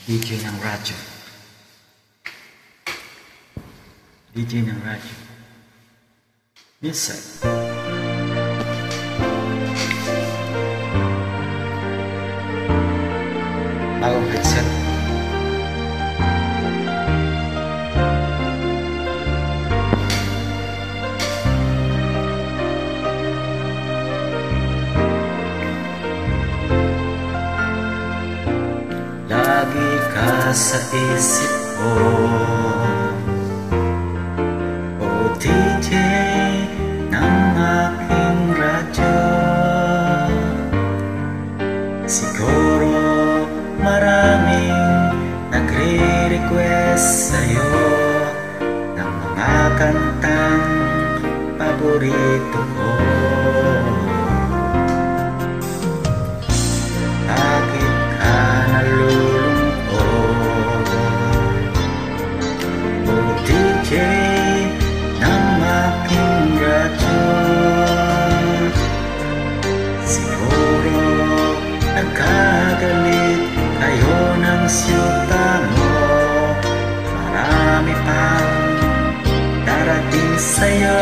DJ ng radyo. DJ ng radyo. Music. Bagong headset. Lagi ka sa isip ko, o DJ ng aking radyo. Siguro maraming nagre-request sa'yo ng mga kantang paborito ko. Bakit ka nalulungkot, o DJ ng aking radyo? Siguro nagkagalit kayo ng siyuta mo. Marami pang darating sa'yo.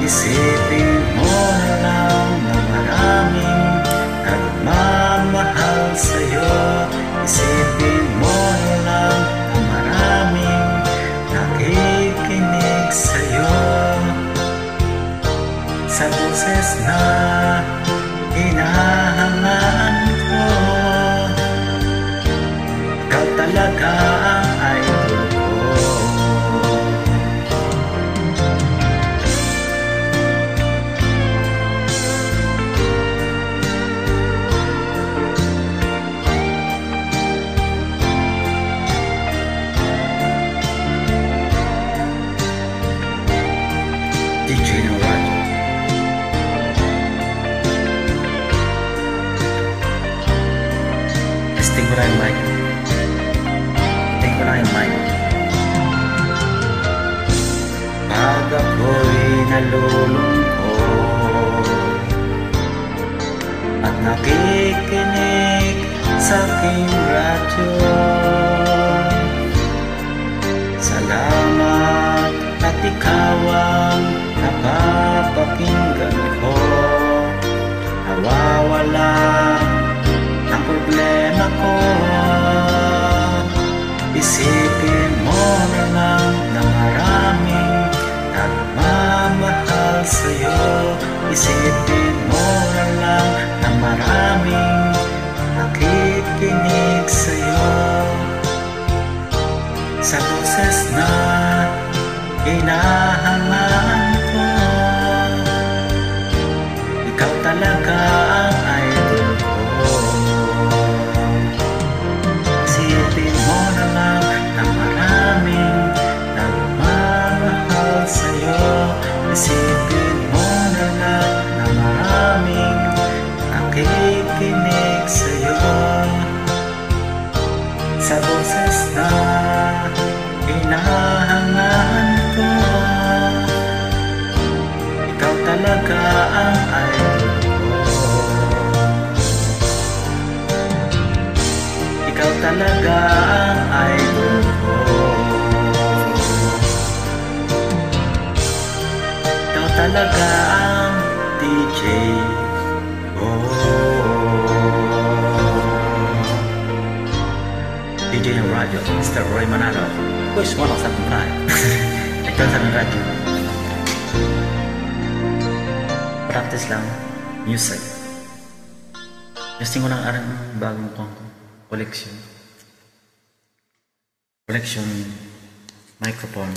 Isipin mo na lang na maraming nagmamahal sa'yo. Isipin mo na lang na maraming nakikinig sa'yo. Sa boses na hinahangaan ko, ikaw talaga ang idol ko. DJ ng radyo. Testing ko na yung mic. Testing ko na yung mic. Pag ako'y nalulungkot at nakikinig sa aking radyo, salamat at ikaw ang napapakinggan ko. Nawawala ang problema ko. Isipin mo na lang na maraming nagmamahal sa'yo. Isipin mo na lang na maraming nakikinig sa'yo. Sa boses na hinahangaan ko, ikaw talaga ang idol ko. Isipin mo na lang na maraming nagmamahal sa'yo. Isipin mo na lang na maraming nakikinig sa'yo. Sa boses na hinahangaan ko, ikaw talaga ang idol ko. Ikaw talaga ang idol ko. Ikaw talaga ang DJ ko. DJ ng radyo, Mr. Roy Manalo. Wis, wala sa kumay. Ito sa radyo. Practice lang. Music. Testing ko ng arang bagong collection. Collection microphone.